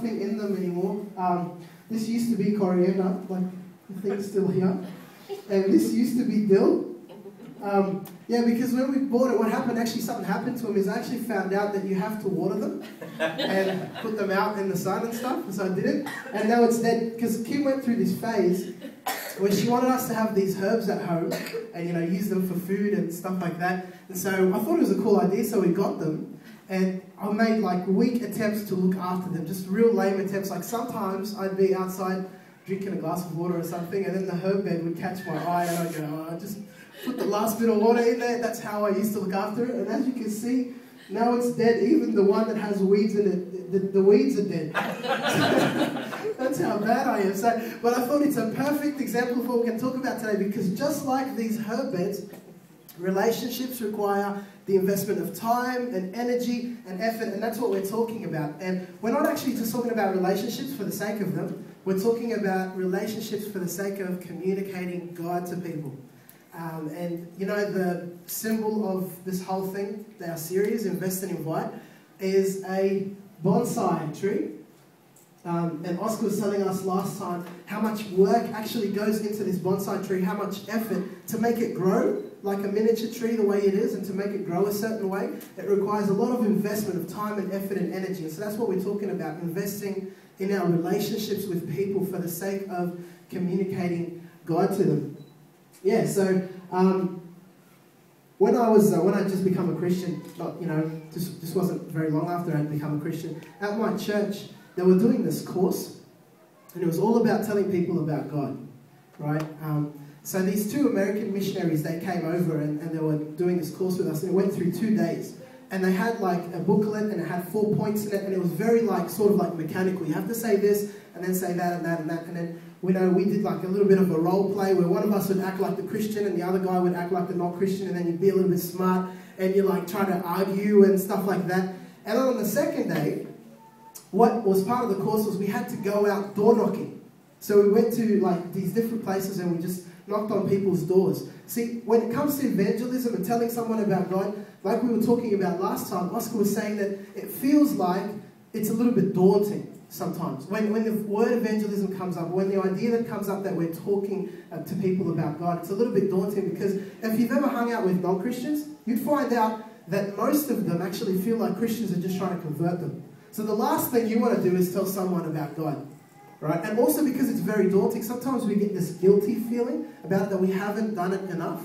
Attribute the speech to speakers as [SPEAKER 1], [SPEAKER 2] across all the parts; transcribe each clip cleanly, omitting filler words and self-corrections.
[SPEAKER 1] nothing in them anymore. This used to be coriander, like the thing's still here. And this used to be dill. Yeah, because when we bought it, what happened, actually something happened to them, is I actually found out that you have to water them and put them out in the sun and stuff, and so I did it. And now it's dead, because Kim went through this phase where she wanted us to have these herbs at home and, you know, use them for food and stuff like that. And so I thought it was a cool idea, so we got them. And I made like weak attempts to look after them, just real lame attempts. Like sometimes I'd be outside drinking a glass of water or something, and then the herb bed would catch my eye, and I'd go, oh, just put the last bit of water in there. That's how I used to look after it. And as you can see, now it's dead. Even the one that has weeds in it, the weeds are dead. That's how bad I am. So, but I thought it's a perfect example of what we're going to talk about today, because just like these herb beds, relationships require the investment of time and energy and effort, and that's what we're talking about. And we're not actually just talking about relationships for the sake of them. We're talking about relationships for the sake of communicating God to people. And you know, the symbol of this whole thing, our series, Invest and Invite, is a bonsai tree. And Oscar was telling us last time how much work actually goes into this bonsai tree, how much effort to make it grow like a miniature tree the way it is, and to make it grow a certain way. It requires a lot of investment of time and effort and energy. And so that's what we're talking about, investing in our relationships with people for the sake of communicating God to them. Yeah, so when I just become a Christian, just wasn't very long after I'd become a Christian, at my church they were doing this course, and it was all about telling people about God, right? So these two American missionaries, they came over and they were doing this course with us, and it went through 2 days. And they had like a booklet, and it had 4 points in it, and it was very like, sort of like mechanical. You have to say this, and then say that, and that, and that, and then we did like a little bit of a role play where one of us would act like the Christian and the other guy would act like the not Christian, and then you'd be a little bit smart, and you like try to argue and stuff like that. And then on the second day, what was part of the course was we had to go out door knocking. So we went to like these different places and we just knocked on people's doors. See, when it comes to evangelism and telling someone about God, like we were talking about last time, Oscar was saying that it feels like it's a little bit daunting sometimes. When the word evangelism comes up, when the idea that comes up that we're talking to people about God, it's a little bit daunting, because if you've ever hung out with non-Christians, you'd find out that most of them actually feel like Christians are just trying to convert them. So the last thing you want to do is tell someone about God, right? And also because it's very daunting, sometimes we get this guilty feeling about it, that we haven't done it enough.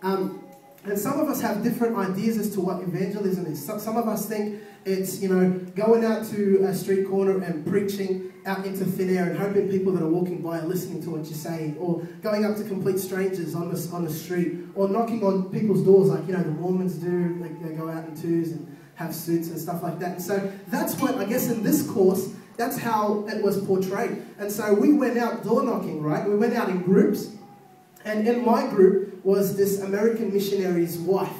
[SPEAKER 1] And some of us have different ideas as to what evangelism is. Some of us think it's, going out to a street corner and preaching out into thin air and hoping people that are walking by are listening to what you're saying, or going up to complete strangers on the street, or knocking on people's doors like, the Mormons do. They go out in twos and have suits and stuff like that. And so that's what, I guess in this course, that's how it was portrayed. And so we went out door knocking, right? We went out in groups. And in my group was this American missionary's wife,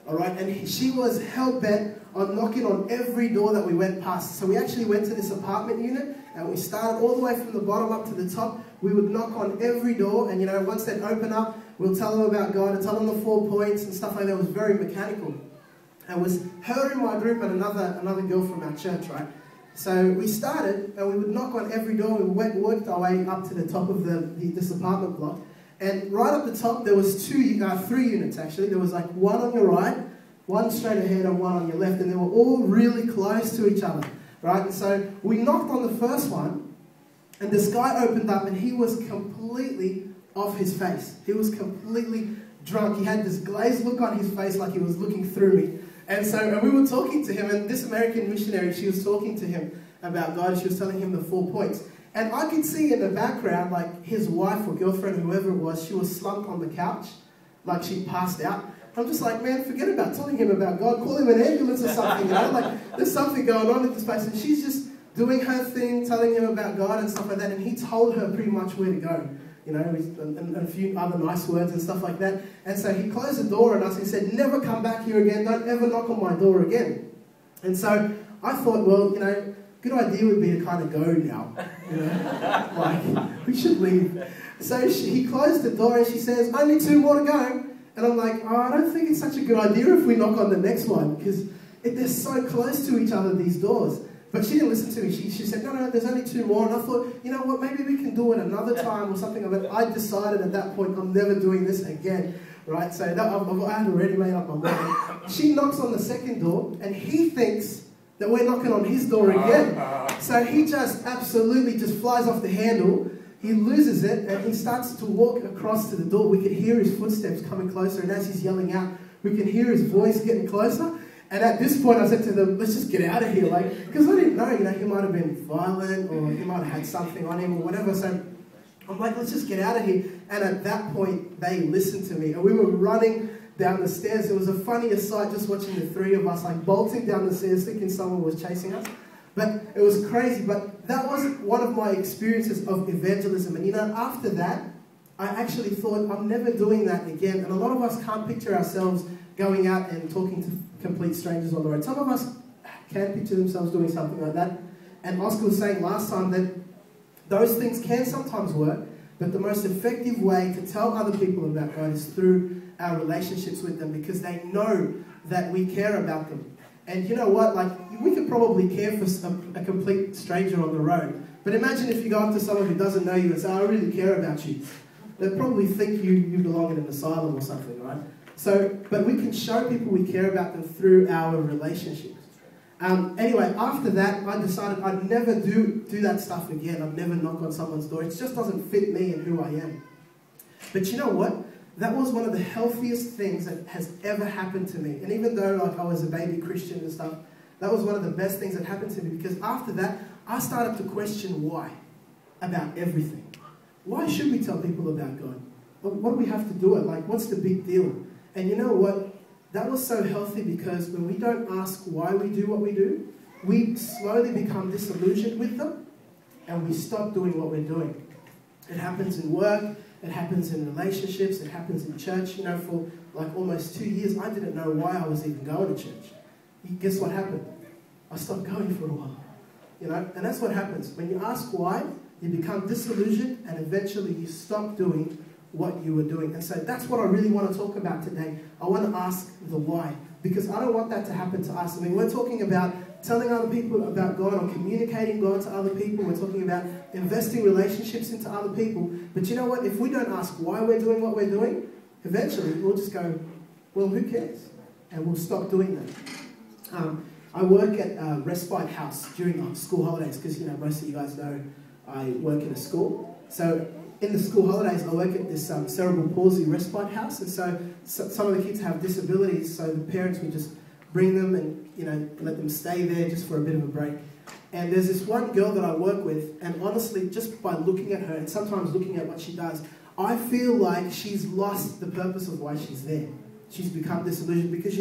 [SPEAKER 1] all right? And she was hell-bent on knocking on every door that we went past. So we actually went to this apartment unit, and we started all the way from the bottom up to the top. We would knock on every door, and once they'd open up, we'll tell them about God and tell them the 4 points and stuff like that. It was very mechanical. And it was her in my group and another girl from our church, right? So we started, and we would knock on every door. We worked our way up to the top of this apartment block. And right up the top, there was 3 units actually. There was like one on your right, one straight ahead, and one on your left. And they were all really close to each other, right? And so we knocked on the first one, and this guy opened up, and he was completely off his face. He was completely drunk. He had this glazed look on his face like he was looking through me. And we were talking to him, and this American missionary, she was talking to him about God, and she was telling him the 4 points. And I could see in the background, like his wife or girlfriend, whoever it was, she was slumped on the couch, like she passed out. I'm just like, man, forget about telling him about God. Call him an ambulance or something, Like, there's something going on in this place. And she's just doing her thing, telling him about God and stuff like that. And he told her pretty much where to go, and a few other nice words and stuff like that. And so he closed the door on us and he said, never come back here again. Don't ever knock on my door again. And so I thought, well, good idea would be to kind of go now, like, we should leave. So he closed the door and she says, only 2 more to go. And I'm like, oh, I don't think it's such a good idea if we knock on the next one, because they're so close to each other, these doors. But she didn't listen to me. She said, no, there's only 2 more. And I thought, you know what, maybe we can do it another time or something. But I decided at that point, I'm never doing this again, right? So I had already made up my mind. She knocks on the 2nd door, and he thinks that we're knocking on his door again. So he just absolutely just flies off the handle. He loses it, and he starts to walk across to the door. We could hear his footsteps coming closer, and as he's yelling out, we can hear his voice getting closer. And at this point, I said to them, let's just get out of here. Because I didn't know, he might have been violent, or he might have had something on him, or whatever. So I'm like, let's just get out of here. And at that point, they listened to me. And we were running down the stairs. It was a funnier sight just watching the 3 of us, bolting down the stairs, thinking someone was chasing us. But it was crazy. But that was one of my experiences of evangelism. And after that, I actually thought, I'm never doing that again. And a lot of us can't picture ourselves going out and talking to complete strangers on the road. Some of us can picture themselves doing something like that. And Oscar was saying last time that those things can sometimes work, but the most effective way to tell other people about God is through our relationships with them, because they know that we care about them. And you know what? We could probably care for a complete stranger on the road. But imagine if you go up to someone who doesn't know you and say, I really care about you. They'd probably think you belong in an asylum or something, right? But we can show people we care about them through our relationships. Anyway, after that, I decided I'd never do that stuff again. I'd never knock on someone's door. It just doesn't fit me and who I am. But you know what? That was one of the healthiest things that has ever happened to me. And even though I was a baby Christian and stuff, that was one of the best things that happened to me, because after that, I started to question why about everything. Why should we tell people about God? What do we have to do it? What's the big deal? And you know what? That was so healthy, because when we don't ask why we do what we do, we slowly become disillusioned with them, and we stop doing what we're doing. It happens in work, it happens in relationships, it happens in church. For almost 2 years, I didn't know why I was even going to church. Guess what happened? I stopped going for a while. And that's what happens. When you ask why, you become disillusioned, and eventually you stop doing what you were doing. And so that's what I really want to talk about today. I want to ask the why, because I don't want that to happen to us. We're talking about telling other people about God, or communicating God to other people. We're talking about investing relationships into other people. But you know what? If we don't ask why we're doing what we're doing, eventually we'll just go, well, who cares? And we'll stop doing that. I work at a respite house during school holidays, because most of you guys know I work in a school. So in the school holidays, I work at this cerebral palsy respite house, and so some of the kids have disabilities, so the parents would just bring them and let them stay there just for a bit of a break. And there's this one girl that I work with, and honestly, just by looking at her and sometimes looking at what she does, I feel like she's lost the purpose of why she's there. She's become disillusioned, because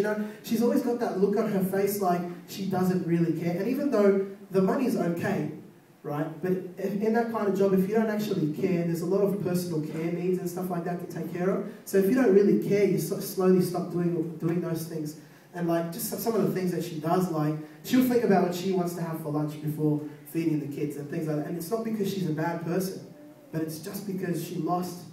[SPEAKER 1] she's always got that look on her face like she doesn't really care. And even though the money's okay, right? But in that kind of job, if you don't actually care, there's a lot of personal care needs and stuff like that to take care of. So if you don't really care, you slowly stop doing those things. And just some of the things that she does, she'll think about what she wants to have for lunch before feeding the kids and things like that. And it's not because she's a bad person, but it's just because she lost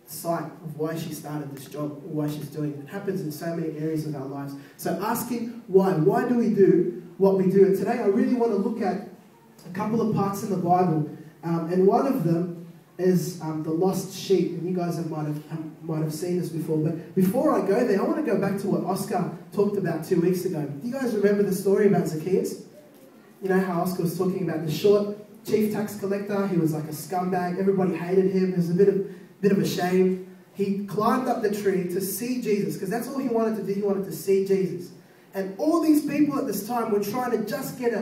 [SPEAKER 1] sight of why she started this job, or why she's doing it. It happens in so many areas of our lives. So asking why do we do what we do? And today I really want to look at a couple of parts in the Bible, and one of them is the lost sheep. And you guys might have seen this before. But before I go there, I want to go back to what Oscar talked about 2 weeks ago. Do you guys remember the story about Zacchaeus? You know how Oscar was talking about the short chief tax collector? He was like a scumbag. Everybody hated him. It was a bit of a shame. He climbed up the tree to see Jesus, because that's all he wanted to do. He wanted to see Jesus. And all these people at this time were trying to just get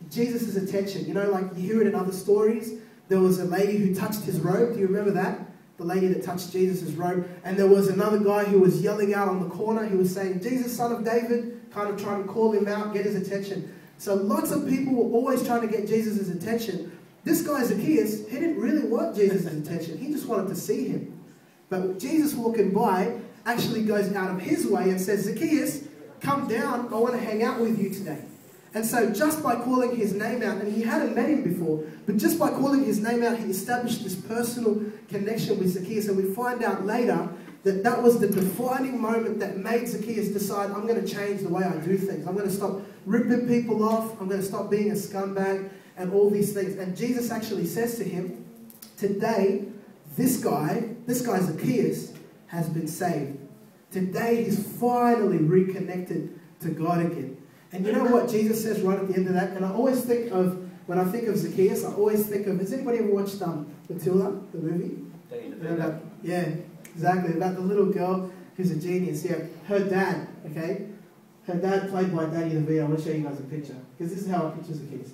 [SPEAKER 1] Jesus' attention. You hear it in other stories. There was a lady who touched his robe. Do you remember that? The lady that touched Jesus' robe. And there was another guy who was yelling out on the corner. He was saying, Jesus, son of David, kind of trying to call him out, get his attention. So lots of people were always trying to get Jesus' attention. This guy Zacchaeus, he didn't really want Jesus' attention. He just wanted to see him. But Jesus walking by actually goes out of his way and says, Zacchaeus, come down. I want to hang out with you today. And so just by calling his name out, and he hadn't met him before, but just by calling his name out, he established this personal connection with Zacchaeus. And we find out later that that was the defining moment that made Zacchaeus decide, I'm going to change the way I do things. I'm going to stop ripping people off. I'm going to stop being a scumbag and all these things. And Jesus actually says to him, today, this guy Zacchaeus, has been saved. Today, he's finally reconnected to God again. And you know what Jesus says right at the end of that? And I always think of, when I think of Zacchaeus, I always think of, has anybody ever watched Matilda, the movie? Yeah, exactly. About the little girl who's a genius. Yeah, her dad, okay? Her dad played by Danny DeVito. I want to show you guys a picture. Because this is how I picture Zacchaeus.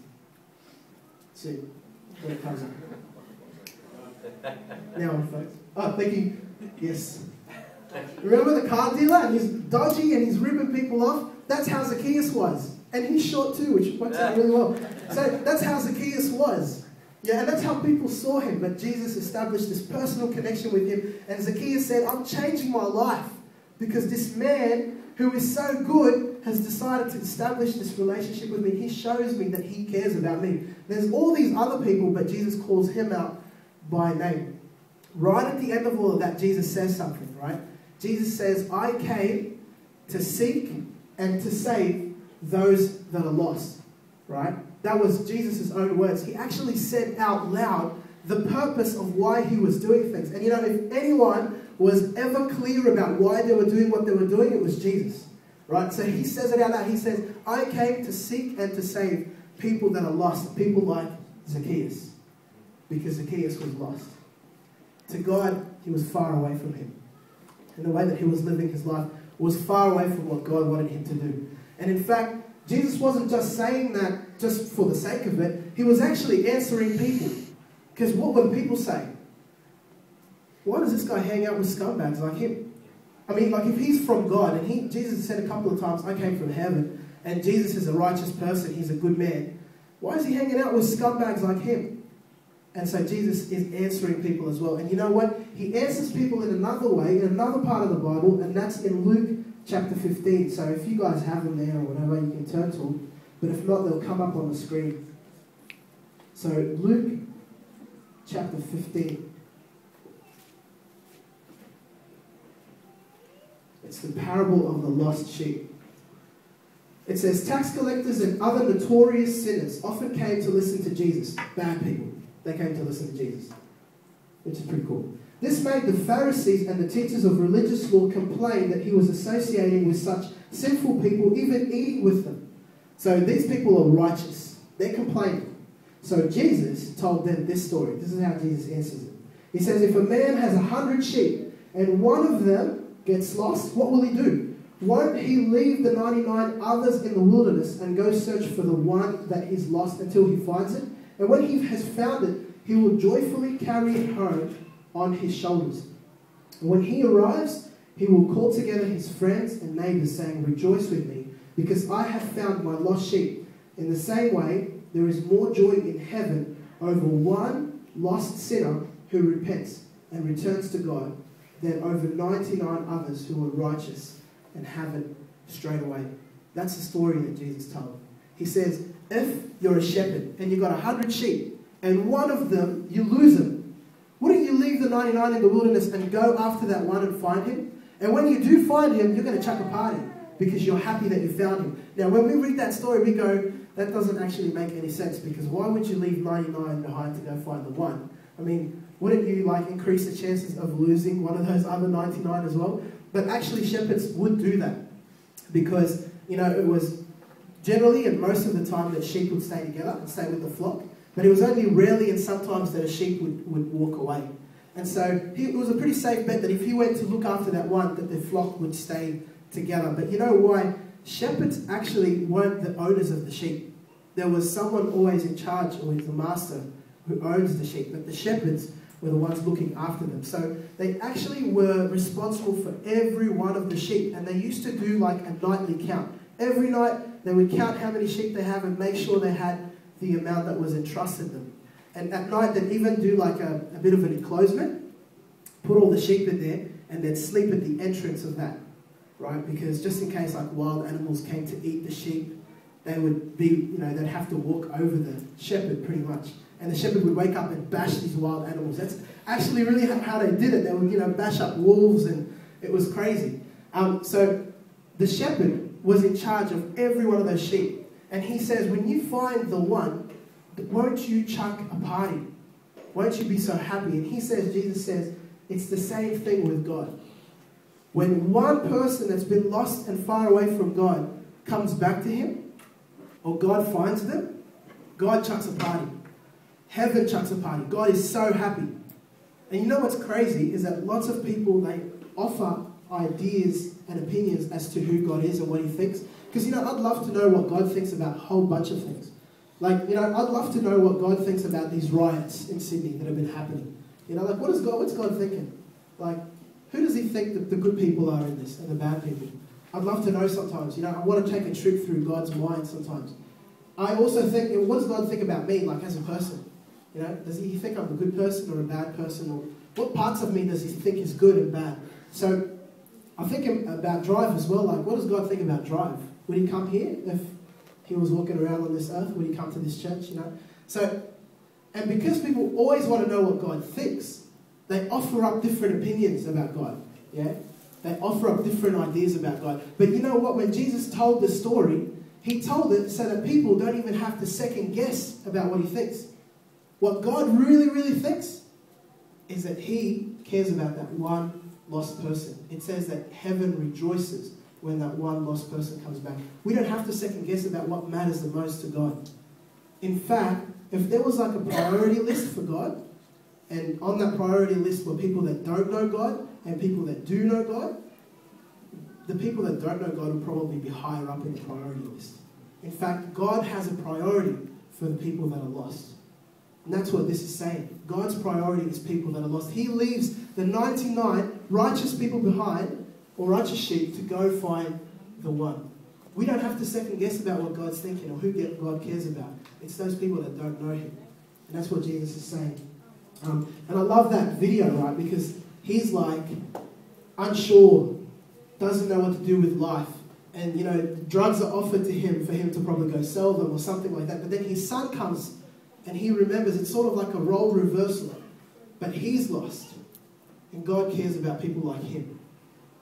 [SPEAKER 1] See, when it comes up. Now on, folks. Oh, thank you. Yes. Remember the car dealer? And he's dodgy and he's ripping people off? That's how Zacchaeus was. And he's short too, which works out really well. So that's how Zacchaeus was. Yeah, and that's how people saw him. But Jesus established this personal connection with him. And Zacchaeus said, I'm changing my life because this man who is so good has decided to establish this relationship with me. He shows me that he cares about me. There's all these other people, but Jesus calls him out by name. Right at the end of all of that, Jesus says something, right? Jesus says, I came to seek and to save those that are lost, right? That was Jesus' own words. He actually said out loud the purpose of why he was doing things. And you know, if anyone was ever clear about why they were doing what they were doing, it was Jesus, right? So he says it out loud. He says, I came to seek and to save people that are lost, people like Zacchaeus, because Zacchaeus was lost. To God, he was far away from him. And the way that he was living his life was far away from what God wanted him to do. And in fact, Jesus wasn't just saying that just for the sake of it. He was actually answering people. Because what would people say? Why does this guy hang out with scumbags like him? I mean, like if he's from God, and Jesus said a couple of times, I came from heaven, and Jesus is a righteous person, he's a good man. Why is he hanging out with scumbags like him? And so Jesus is answering people as well. And you know what? He answers people in another way, in another part of the Bible, and that's in Luke chapter 15. So if you guys have them there or whatever, you can turn to them. But if not, they'll come up on the screen. So Luke chapter 15. It's the parable of the lost sheep. It says, tax collectors and other notorious sinners often came to listen to Jesus. Bad people. They came to listen to Jesus, which is pretty cool. This made the Pharisees and the teachers of religious law complain that he was associating with such sinful people, even eating with them. So these people are righteous. They're complaining. So Jesus told them this story. This is how Jesus answers it. He says, if a man has 100 sheep and one of them gets lost, what will he do? Won't he leave the 99 others in the wilderness and go search for the one that is lost until he finds it? And when he has found it, he will joyfully carry it home on his shoulders. And when he arrives, he will call together his friends and neighbors, saying, rejoice with me, because I have found my lost sheep. In the same way, there is more joy in heaven over one lost sinner who repents and returns to God than over 99 others who are righteous and have it straight away. That's the story that Jesus told. He says, if you're a shepherd and you've got 100 sheep and one of them, you lose him, wouldn't you leave the 99 in the wilderness and go after that one and find him? And when you do find him, you're going to chuck a party because you're happy that you found him. Now, when we read that story, we go, that doesn't actually make any sense, because why would you leave 99 behind to go find the one? I mean, wouldn't you like increase the chances of losing one of those other 99 as well? But actually, shepherds would do that because, you know, it was generally and most of the time that sheep would stay together and stay with the flock. But it was only rarely and sometimes that a sheep would walk away. And so it was a pretty safe bet that if he went to look after that one, that the flock would stay together. But you know why? Shepherds actually weren't the owners of the sheep. There was someone always in charge, or the master, who owns the sheep. But the shepherds were the ones looking after them. So they actually were responsible for every one of the sheep. And they used to do like a nightly count. Every night they would count how many sheep they have and make sure they had the amount that was entrusted them. And at night they'd even do like a bit of an enclosement, put all the sheep in there, and they'd sleep at the entrance of that, right? Because just in case like wild animals came to eat the sheep, they would be, you know, they'd have to walk over the shepherd pretty much. And the shepherd would wake up and bash these wild animals. That's actually really how they did it. They would, you know, bash up wolves, and it was crazy. So the shepherd was in charge of every one of those sheep. And he says, when you find the one, won't you chuck a party? Won't you be so happy? And he says, Jesus says, it's the same thing with God. When one person that's been lost and far away from God comes back to him, or God finds them, God chucks a party. Heaven chucks a party. God is so happy. And you know what's crazy is that lots of people, they offer ideas and opinions as to who God is and what he thinks. Because, I'd love to know what God thinks about a whole bunch of things. Like, I'd love to know what God thinks about these riots in Sydney that have been happening. What's God thinking? Like, who does he think that the good people are in this and the bad people? I'd love to know sometimes. I want to take a trip through God's mind sometimes. I also think, what does God think about me, like, as a person? Does he think I'm a good person or a bad person? Or what parts of me does he think is good and bad? So, I think about Drive as well. Like, what does God think about Drive? Would he come here if he was walking around on this earth? Would he come to this church, So, and because people always want to know what God thinks, they offer up different opinions about God, yeah? They offer up different ideas about God. But you know what? When Jesus told the story, he told it so that people don't even have to second guess about what he thinks. What God really, really thinks is that he cares about that one lost person. It says that heaven rejoices when that one lost person comes back. We don't have to second guess about what matters the most to God. In fact, if there was like a priority list for God, and on that priority list were people that don't know God and people that do know God, the people that don't know God will probably be higher up in the priority list. In fact, God has a priority for the people that are lost. And that's what this is saying. God's priority is people that are lost. He leaves the 99 righteous people behind, or righteous sheep, to go find the one. We don't have to second guess about what God's thinking or who God cares about. It's those people that don't know him. And that's what Jesus is saying. And I love that video, right? Because he's like unsure, doesn't know what to do with life. And, drugs are offered to him for him to probably go sell them or something like that. But then his son comes and he remembers. It's sort of like a role reversal. But he's lost. And God cares about people like him.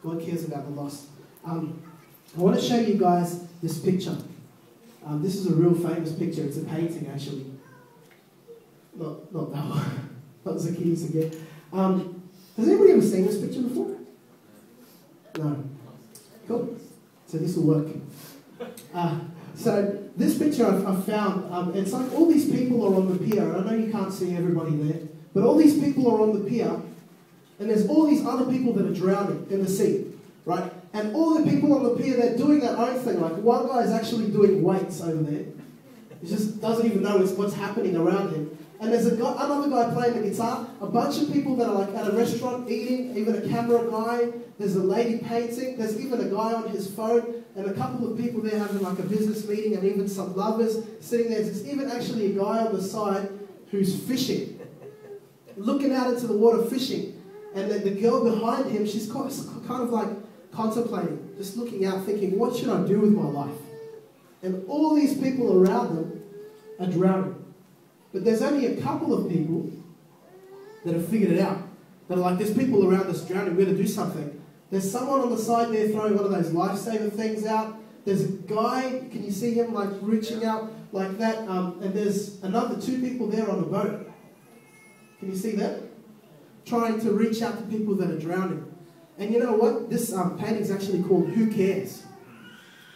[SPEAKER 1] God cares about the lost. I want to show you guys this picture. This is a real famous picture. It's a painting, actually. Not that one. Not Zacchaeus again. Has anybody ever seen this picture before? No. Cool. So this will work. So this picture I've found, it's like all these people are on the pier. I know you can't see everybody there, but all these people are on the pier, and there's all these other people that are drowning in the sea, right? And all the people on the pier, they're doing their own thing. Like one guy is actually doing weights over there. He just doesn't even know what's happening around him. And there's another guy playing the guitar, a bunch of people that are like at a restaurant eating, even a camera guy, there's a lady painting, there's even a guy on his phone, and a couple of people there having like a business meeting, and even some lovers sitting there. There's even actually a guy on the side who's fishing, looking out into the water fishing. And then the girl behind him, she's kind of like contemplating, just looking out thinking, what should I do with my life? And all these people around them are drowning. But there's only a couple of people that have figured it out. That are like, there's people around us drowning, we're going to do something. There's someone on the side there throwing one of those lifesaver things out. There's a guy, can you see him like reaching out like that? And there's another two people there on a boat. Can you see that? Trying to reach out to people that are drowning. And you know what? This painting is actually called Who Cares?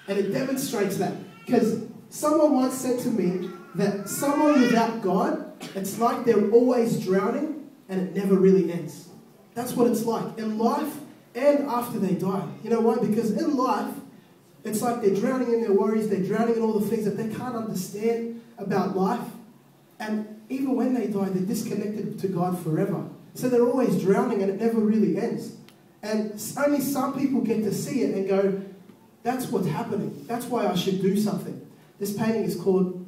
[SPEAKER 1] And it demonstrates that. Because someone once said to me that someone without God, it's like they're always drowning and it never really ends. That's what it's like in life and after they die. You know why? Because in life, it's like they're drowning in their worries, they're drowning in all the things that they can't understand about life. And even when they die, they're disconnected to God forever. So they're always drowning and it never really ends. And only some people get to see it and go, that's what's happening. That's why I should do something. This painting is called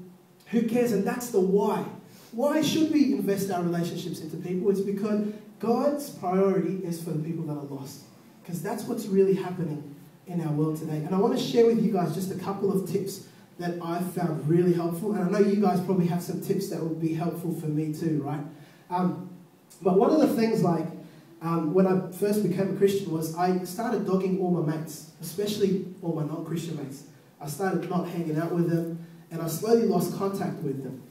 [SPEAKER 1] Who Cares? And that's the why. Why should we invest our relationships into people? It's because God's priority is for the people that are lost. Because that's what's really happening in our world today. And I want to share with you guys just a couple of tips that I've found really helpful. And I know you guys probably have some tips that will be helpful for me too, right? But one of the things when I first became a Christian was I started dogging all my mates, especially all my non-Christian mates. I started not hanging out with them, and I slowly lost contact with them.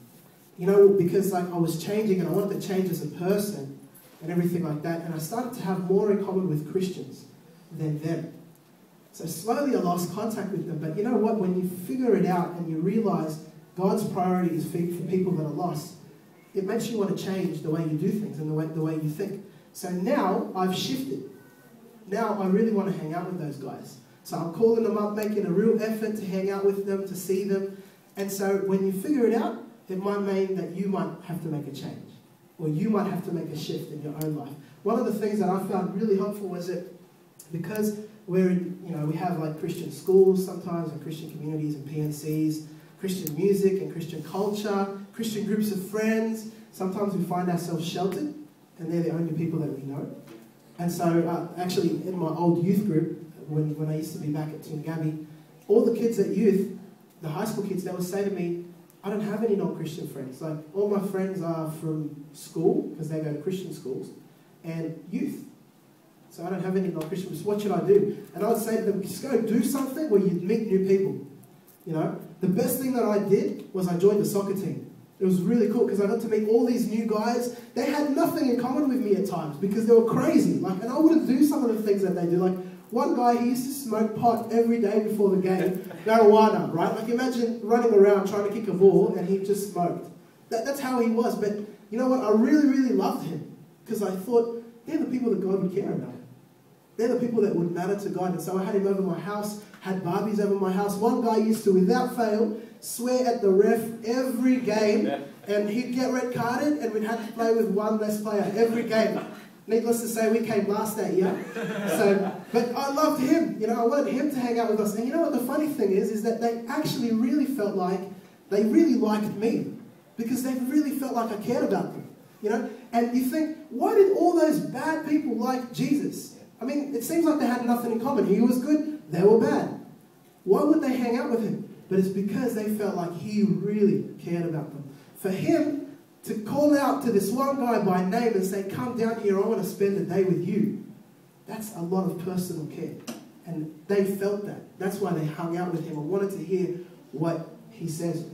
[SPEAKER 1] You know, because like I was changing and I wanted to change as a person and everything like that, and I started to have more in common with Christians than them. So slowly I lost contact with them. But you know what? When you figure it out and you realize God's priority is for people that are lost, it makes you want to change the way you do things and the way you think. So now I've shifted. Now I really want to hang out with those guys. So I'm calling them up, making a real effort to hang out with them, to see them. And so when you figure it out, it might mean that you might have to make a change. Or you might have to make a shift in your own life. One of the things that I found really helpful was that because we're in, we have like Christian schools sometimes, and Christian communities and PNCs, Christian music and Christian culture, Christian groups of friends. Sometimes we find ourselves sheltered, and they're the only people that we know. And so, actually, in my old youth group, when I used to be back at Team Gabby, all the kids at youth, the high school kids, they would say to me, I don't have any non-Christian friends. Like, all my friends are from school, because they go to Christian schools, and youth. So I don't have any non-Christians. What should I do? And I would say to them, just go do something where you meet new people. The best thing that I did was I joined the soccer team. It was really cool because I got to meet all these new guys. They had nothing in common with me at times because they were crazy. And I wouldn't do some of the things that they do. Like, one guy, he used to smoke pot every day before the game. Marijuana, right? Like, imagine running around trying to kick a ball and he just smoked. That's how he was. But you know what? I really, really loved him because I thought, they're the people that God would care about. They're the people that would matter to God. And so I had him over my house, had Barbies over my house. One guy used to, without fail, swear at the ref every game, and he'd get red carded, and we'd have to play with one less player every game. Needless to say, we came last that year. But I loved him. I wanted him to hang out with us. And you know what the funny thing is that they actually really felt like they really liked me because they really felt like I cared about them. And you think, why did all those bad people like Jesus? I mean, it seems like they had nothing in common. He was good, they were bad. Why would they hang out with him? But it's because they felt like he really cared about them. For him to call out to this one guy by name and say, come down here, I want to spend the day with you. That's a lot of personal care. And they felt that. That's why they hung out with him and wanted to hear what he says.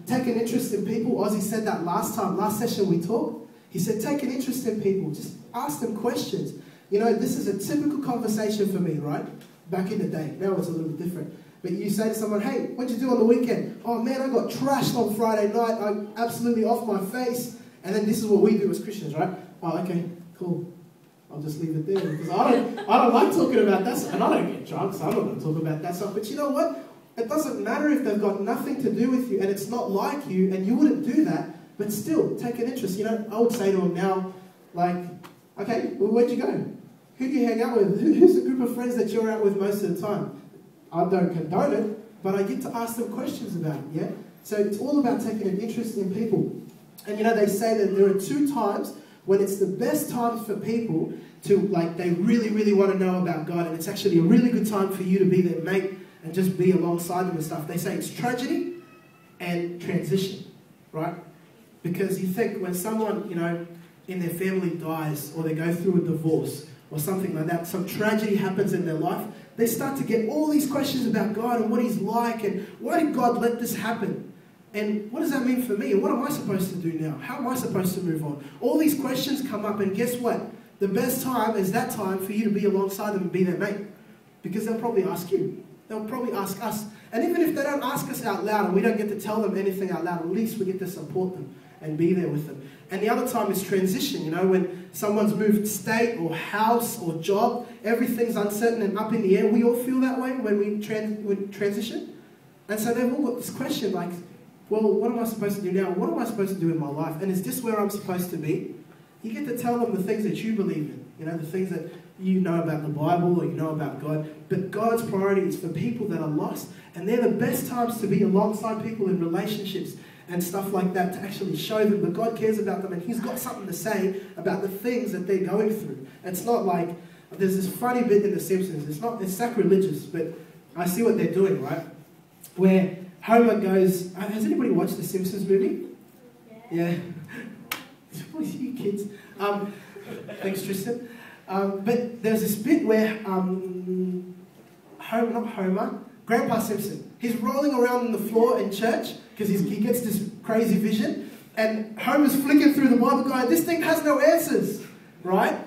[SPEAKER 1] Take an interest in people. Ozzy said that last session we talked. He said, take an interest in people. Just ask them questions. This is a typical conversation for me, right? Back in the day. Now it's a little bit different. But you say to someone, hey, what'd you do on the weekend? Oh man, I got trashed on Friday night. I'm absolutely off my face. And then this is what we do as Christians, right? Oh, okay, cool. I'll just leave it there because I don't like talking about that stuff. And I don't get drunk, so I'm not going to talk about that stuff. But you know what? It doesn't matter if they've got nothing to do with you and it's not like you and you wouldn't do that, but still, take an interest. I would say to them now, like, okay, well, where'd you go? Who do you hang out with? Who's the group of friends that you're out with most of the time? I don't condone it, but I get to ask them questions about it, yeah? So it's all about taking an interest in people. And they say that there are 2 times when it's the best times for people to, they really, really want to know about God, and it's actually a really good time for you to be their mate and just be alongside them and stuff. They say it's tragedy and transition, right? Because you think when someone, in their family dies or they go through a divorce or something like that, some tragedy happens in their life, they start to get all these questions about God and what He's like and why did God let this happen? And what does that mean for me? And what am I supposed to do now? How am I supposed to move on? All these questions come up, and guess what? The best time is that time for you to be alongside them and be their mate. Because they'll probably ask you. They'll probably ask us. And even if they don't ask us out loud and we don't get to tell them anything out loud, at least we get to support them and be there with them. And the other time is transition, when someone's moved state or house or job, everything's uncertain and up in the air. We all feel that way when we transition. And so they've all got this question like, well, what am I supposed to do now? What am I supposed to do in my life? And is this where I'm supposed to be? You get to tell them the things that you believe in, the things that you know about the Bible or you know about God. But God's priority is for people that are lost, and they're the best times to be alongside people in relationships and stuff like that to actually show them that God cares about them and He's got something to say about the things that they're going through. It's not like, there's this funny bit in The Simpsons, it's sacrilegious, but I see what they're doing, right? Where Homer goes, has anybody watched the Simpsons movie? Yeah. What are you kids? Thanks, Tristan. But there's this bit where Grandpa Simpson, He's rolling around on the floor in church because he gets this crazy vision. And Homer's flicking through the Bible going, this thing has no answers, right?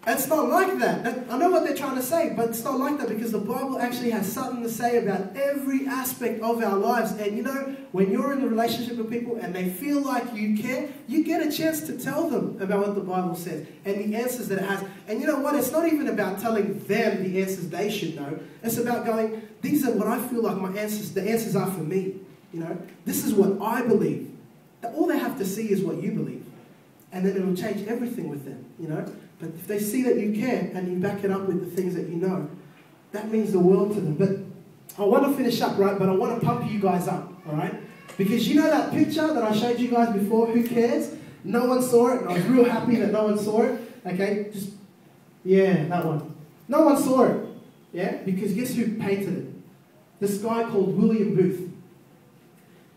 [SPEAKER 1] It's not like that. I know what they're trying to say, but it's not like that because the Bible actually has something to say about every aspect of our lives. And you know, when you're in a relationship with people and they feel like you care, you get a chance to tell them about what the Bible says and the answers that it has. And you know what? It's not even about telling them the answers they should know. It's about going, these are what I feel like my answers, the answers are for me. You know, this is what I believe. All they have to see is what you believe. And then it will change everything with them, you know. But if they see that you care and you back it up with the things that you know, that means the world to them. But I want to finish up, right? But I want to pump you guys up, all right? Because you know that picture that I showed you guys before, who cares? No one saw it, and I was real happy that no one saw it. Okay, just, yeah, that one. No one saw it, yeah? Because guess who painted it? This guy called William Booth.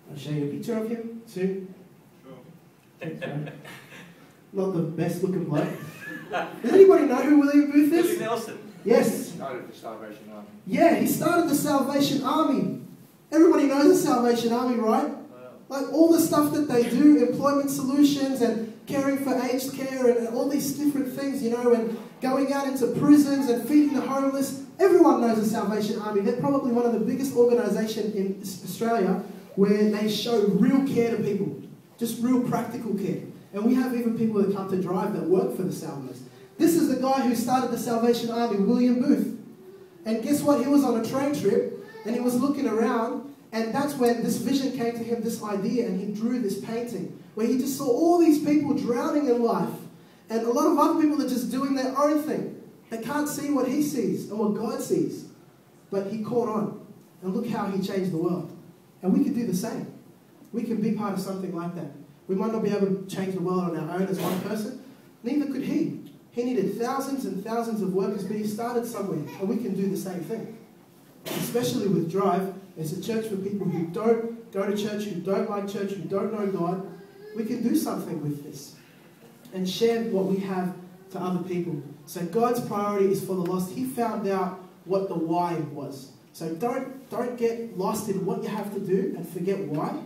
[SPEAKER 1] I'll show you a picture of him soon. Sure. Not the best looking bloke. Does anybody know who William Booth is?
[SPEAKER 2] Willie Nelson.
[SPEAKER 1] Yes.
[SPEAKER 3] He started the Salvation Army.
[SPEAKER 1] Yeah, he started the Salvation Army. Everybody knows the Salvation Army, right?
[SPEAKER 2] Wow.
[SPEAKER 1] Like all the stuff that they do, employment solutions and caring for aged care and all these different things, you know, and going out into prisons and feeding the homeless. Everyone knows the Salvation Army. They're probably one of the biggest organisations in Australia where they show real care to people. Just real practical care. And we have even people that come to drive that work for the Salvos. This is the guy who started the Salvation Army, William Booth. And guess what? He was on a train trip and he was looking around, and that's when this vision came to him, this idea, and he drew this painting where he just saw all these people drowning in life and a lot of other people that are just doing their own thing. They can't see what he sees and what God sees. But he caught on, and look how he changed the world. And we could do the same. We can be part of something like that. We might not be able to change the world on our own as one person. Neither could he. He needed thousands and thousands of workers, but he started somewhere. And we can do the same thing. Especially with Drive, it's a church for people who don't go to church, who don't like church, who don't know God. We can do something with this and share what we have to other people. So God's priority is for the lost. He found out what the why was. So don't get lost in what you have to do and forget why,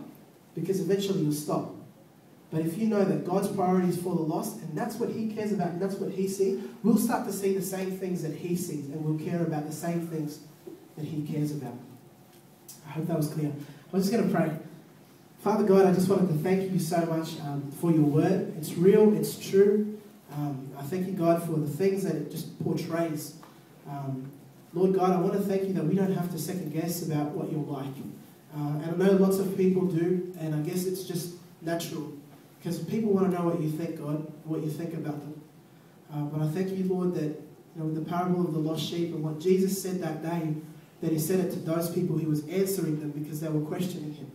[SPEAKER 1] because eventually you'll stop. But if you know that God's priority is for the lost, and that's what he cares about, and that's what he sees, we'll start to see the same things that he sees, and we'll care about the same things that he cares about. I hope that was clear. I'm just going to pray. Father God, I just wanted to thank you so much for your word. It's real, it's true. I thank you, God, for the things that it just portrays. Lord God, I want to thank you that we don't have to second guess about what you're like. And I know lots of people do, and I guess it's just natural. Because people want to know what you think, God, what you think about them. But I thank you, Lord, that with the parable of the lost sheep and what Jesus said that day, that he said it to those people, he was answering them because they were questioning him.